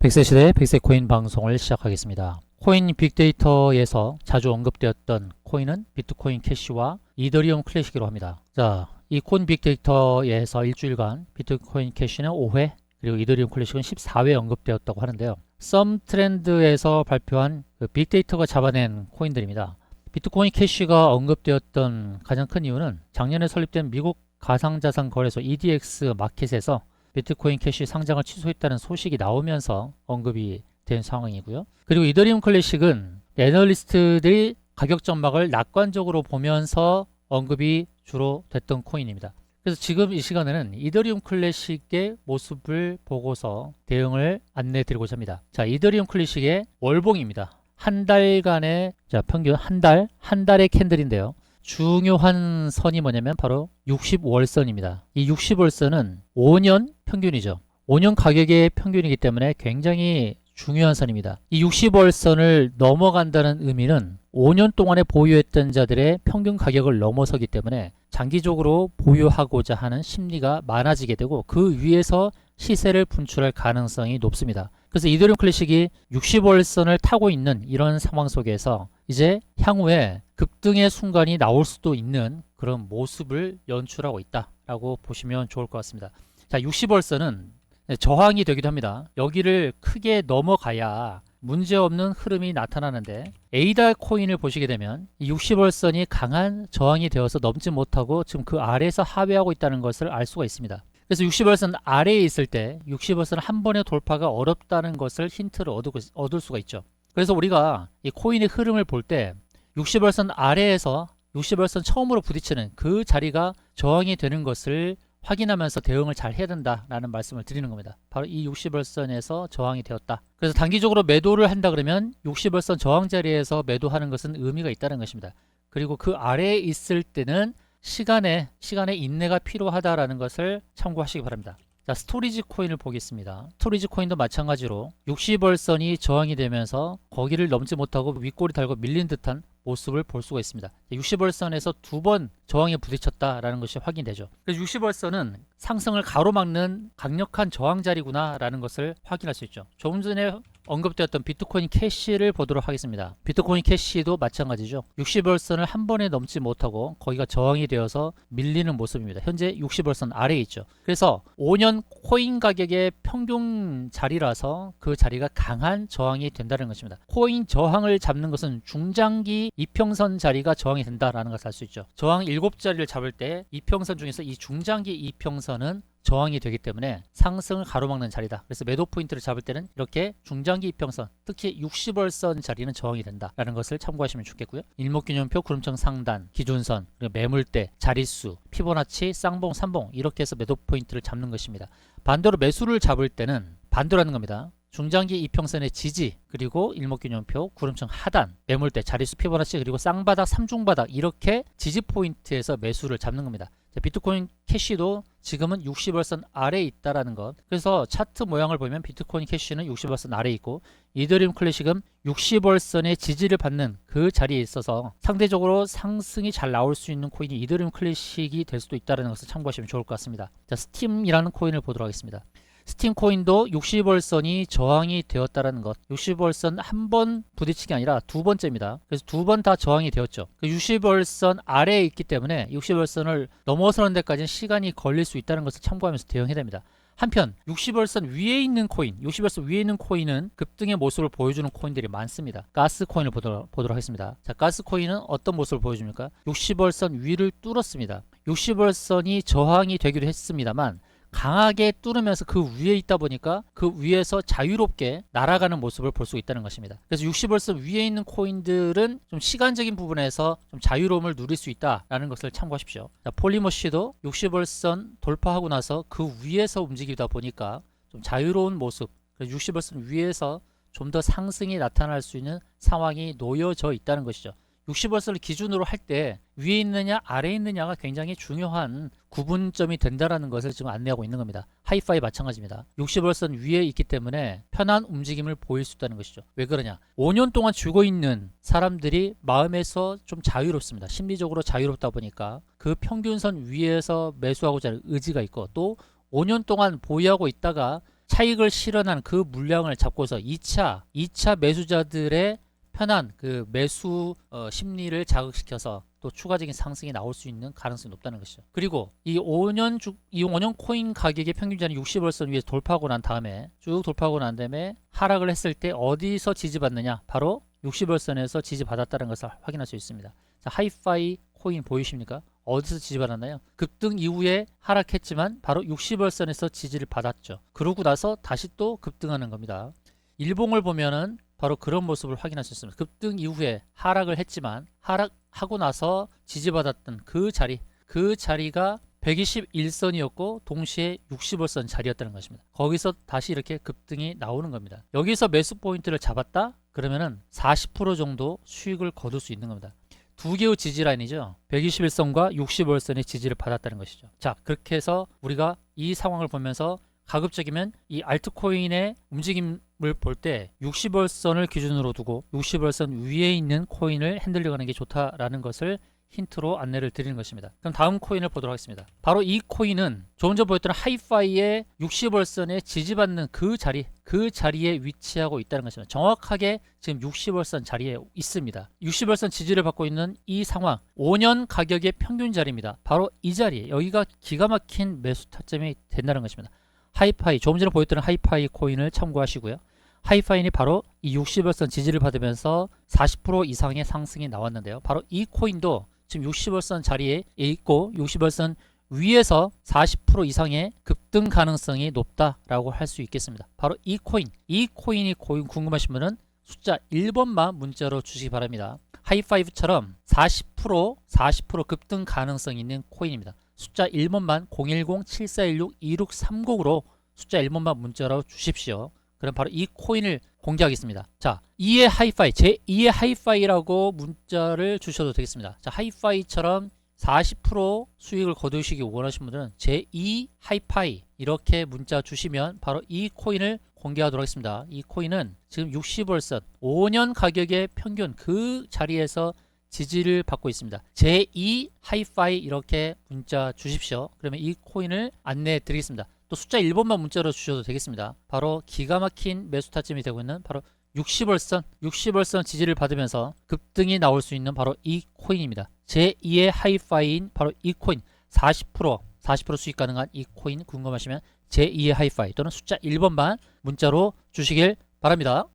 백세 시대 백세 코인 방송을 시작하겠습니다. 코인 빅데이터에서 자주 언급되었던 코인은 비트코인 캐시와 이더리움 클래식으로 합니다. 자, 이 코인 빅데이터에서 일주일간 비트코인 캐시는 5회, 그리고 이더리움 클래식은 14회 언급되었다고 하는데요. 썸트렌드에서 발표한 그 빅데이터가 잡아낸 코인들입니다. 비트코인 캐시가 언급되었던 가장 큰 이유는 작년에 설립된 미국 가상자산 거래소 EDX 마켓에서 비트코인 캐시 상장을 취소했다는 소식이 나오면서 언급이 된 상황이고요. 그리고 이더리움 클래식은 애널리스트들이 가격 전망을 낙관적으로 보면서 언급이 주로 됐던 코인입니다. 그래서 지금 이 시간에는 이더리움 클래식의 모습을 보고서 대응을 안내 드리고자 합니다. 자, 이더리움 클래식의 월봉입니다. 한 달간의 평균 한 달의 캔들인데요. 중요한 선이 뭐냐면 바로 60월선입니다. 이 60월선은 5년 평균이죠. 5년 가격의 평균이기 때문에 굉장히 중요한 선입니다. 이 60월선을 넘어간다는 의미는 5년 동안에 보유했던 자들의 평균 가격을 넘어서기 때문에 장기적으로 보유하고자 하는 심리가 많아지게 되고 그 위에서 시세를 분출할 가능성이 높습니다. 그래서 이더리움 클래식이 60월선을 타고 있는 이런 상황 속에서 이제 향후에 급등의 순간이 나올 수도 있는 그런 모습을 연출하고 있다라고 보시면 좋을 것 같습니다. 자, 60월선은 저항이 되기도 합니다. 여기를 크게 넘어가야 문제없는 흐름이 나타나는데 에이다 코인을 보시게 되면 이 60월선이 강한 저항이 되어서 넘지 못하고 지금 그 아래에서 하회하고 있다는 것을 알 수가 있습니다. 그래서 60월선 아래에 있을 때 60월선 한 번의 돌파가 어렵다는 것을 힌트를 얻을 수가 있죠. 그래서 우리가 이 코인의 흐름을 볼 때 60월선 아래에서 60월선 처음으로 부딪히는 그 자리가 저항이 되는 것을 확인하면서 대응을 잘 해야 된다라는 말씀을 드리는 겁니다. 바로 이 60월선에서 저항이 되었다. 그래서 단기적으로 매도를 한다 그러면 60월선 저항 자리에서 매도하는 것은 의미가 있다는 것입니다. 그리고 그 아래에 있을 때는 시간의 인내가 필요하다라는 것을 참고하시기 바랍니다. 자, 스토리지 코인을 보겠습니다. 스토리지 코인도 마찬가지로 60월선이 저항이 되면서 거기를 넘지 못하고 윗골이 달고 밀린 듯한 모습을 볼 수가 있습니다. 60월선에서 두 번 저항에 부딪혔다라는 것이 확인되죠. 그래서 60월선은 상승을 가로막는 강력한 저항 자리구나 라는 것을 확인할 수 있죠. 조금 전에 언급되었던 비트코인 캐시를 보도록 하겠습니다. 비트코인 캐시도 마찬가지죠. 60월선을 한 번에 넘지 못하고 거기가 저항이 되어서 밀리는 모습입니다. 현재 60월선 아래에 있죠. 그래서 5년 코인 가격의 평균 자리라서 그 자리가 강한 저항이 된다는 것입니다. 코인 저항을 잡는 것은 중장기 이평선 자리가 저항이 된다라는 것을 알 수 있죠. 저항 7자리를 잡을 때 이평선 중에서 이 중장기 이평선은 저항이 되기 때문에 상승을 가로막는 자리다. 그래서 매도 포인트를 잡을 때는 이렇게 중장기 이평선, 특히 60월선 자리는 저항이 된다라는 것을 참고하시면 좋겠고요. 일목균형표, 구름청 상단, 기준선, 그리고 매물대, 자릿수, 피보나치, 쌍봉, 삼봉 이렇게 해서 매도 포인트를 잡는 것입니다. 반대로 매수를 잡을 때는 반대라는 겁니다. 중장기 이평선의 지지, 그리고 일목균형표, 구름청 하단, 매물대, 자릿수, 피보나치, 그리고 쌍바닥, 삼중바닥 이렇게 지지 포인트에서 매수를 잡는 겁니다. 자, 비트코인 캐시도 지금은 60월선 아래에 있다라는 것. 그래서 차트 모양을 보면 비트코인 캐시는 60월선 아래에 있고 이더리움 클래식은 60월선의 지지를 받는 그 자리에 있어서 상대적으로 상승이 잘 나올 수 있는 코인이 이더리움 클래식이 될 수도 있다는 것을 참고하시면 좋을 것 같습니다. 자, 스팀이라는 코인을 보도록 하겠습니다. 스팀 코인도 60월선이 저항이 되었다라는 것. 60월선 한 번 부딪히기 아니라 두 번째입니다. 그래서 두 번 다 저항이 되었죠. 60월선 아래에 있기 때문에 60월선을 넘어서는 데까지는 시간이 걸릴 수 있다는 것을 참고하면서 대응해야 됩니다. 한편 60월선 위에 있는 코인, 60월선 위에 있는 코인은 급등의 모습을 보여주는 코인들이 많습니다. 가스 코인을 보도록 하겠습니다. 자, 가스 코인은 어떤 모습을 보여줍니까? 60월선 위를 뚫었습니다. 60월선이 저항이 되기도 했습니다만 강하게 뚫으면서 그 위에 있다 보니까 그 위에서 자유롭게 날아가는 모습을 볼 수 있다는 것입니다. 그래서 60월선 위에 있는 코인들은 좀 시간적인 부분에서 좀 자유로움을 누릴 수 있다라는 것을 참고하십시오. 자, 폴리머시도 60월선 돌파하고 나서 그 위에서 움직이다 보니까 좀 자유로운 모습, 60월선 위에서 좀 더 상승이 나타날 수 있는 상황이 놓여져 있다는 것이죠. 60월선을 기준으로 할 때 위에 있느냐 아래에 있느냐가 굉장히 중요한 구분점이 된다는 것을 지금 안내하고 있는 겁니다. 하이파이 마찬가지입니다. 60월선 위에 있기 때문에 편한 움직임을 보일 수 있다는 것이죠. 왜 그러냐? 5년 동안 죽어 있는 사람들이 마음에서 좀 자유롭습니다. 심리적으로 자유롭다 보니까 그 평균선 위에서 매수하고자 하는 의지가 있고 또 5년 동안 보유하고 있다가 차익을 실현한 그 물량을 잡고서 2차 매수자들의 편한 그 매수 심리를 자극시켜서 또 추가적인 상승이 나올 수 있는 가능성이 높다는 것이죠. 그리고 이 5년 코인 가격의 평균자리 60월선 위에 돌파하고 난 다음에 쭉 돌파하고 난 다음에 하락을 했을 때 어디서 지지받느냐? 바로 60월선에서 지지받았다는 것을 확인할 수 있습니다. 자, 하이파이 코인 보이십니까? 어디서 지지받았나요? 급등 이후에 하락했지만 바로 60월선에서 지지를 받았죠. 그러고 나서 다시 또 급등하는 겁니다. 일봉을 보면은 바로 그런 모습을 확인할 수 있습니다. 급등 이후에 하락을 했지만 하락하고 나서 지지받았던 그 자리가 121선이었고 동시에 60월선 자리였다는 것입니다. 거기서 다시 이렇게 급등이 나오는 겁니다. 여기서 매수 포인트를 잡았다? 그러면은 40% 정도 수익을 거둘 수 있는 겁니다. 두 개의 지지라인이죠. 121선과 60월선의 지지를 받았다는 것이죠. 자, 그렇게 해서 우리가 이 상황을 보면서 가급적이면 이 알트코인의 움직임을 볼 때 60월선을 기준으로 두고 60월선 위에 있는 코인을 핸들려 가는 게 좋다라는 것을 힌트로 안내를 드리는 것입니다. 그럼 다음 코인을 보도록 하겠습니다. 바로 이 코인은 조금 전 보였던 하이파이의 60월선에 지지받는 그 자리에 위치하고 있다는 것입니다. 정확하게 지금 60월선 자리에 있습니다. 60월선 지지를 받고 있는 이 상황, 5년 가격의 평균 자리입니다. 바로 이 자리에, 여기가 기가 막힌 매수 타점이 된다는 것입니다. 하이파이, 조금 전에 보였던 하이파이 코인을 참고하시고요. 하이파이는 바로 이 60월선 지지를 받으면서 40% 이상의 상승이 나왔는데요. 바로 이 코인도 지금 60월선 자리에 있고 60월선 위에서 40% 이상의 급등 가능성이 높다라고 할 수 있겠습니다. 바로 이 코인이 궁금하신 분은 숫자 1번만 문자로 주시기 바랍니다. 하이파이브처럼 40% 급등 가능성이 있는 코인입니다. 숫자 1번만 010-7416-2630으로 숫자 1번만 문자로 주십시오. 그럼 바로 이 코인을 공개하겠습니다. 자, 2의 하이파이, 제2의 하이파이라고 문자를 주셔도 되겠습니다. 자, 하이파이처럼 40% 수익을 거두시기 원하시는 분들은 제2 하이파이 이렇게 문자 주시면 바로 이 코인을 공개하도록 하겠습니다. 이 코인은 지금 60월선 5년 가격의 평균 그 자리에서 지지를 받고 있습니다. 제2 하이파이 이렇게 문자 주십시오. 그러면 이 코인을 안내해 드리겠습니다. 또 숫자 1번만 문자로 주셔도 되겠습니다. 바로 기가 막힌 매수 타점이 되고 있는 바로 60월선 지지를 받으면서 급등이 나올 수 있는 바로 이 코인입니다. 제2의 하이파이인 바로 이 코인 40% 수익 가능한 이 코인 궁금하시면 제2의 하이파이 또는 숫자 1번만 문자로 주시길 바랍니다.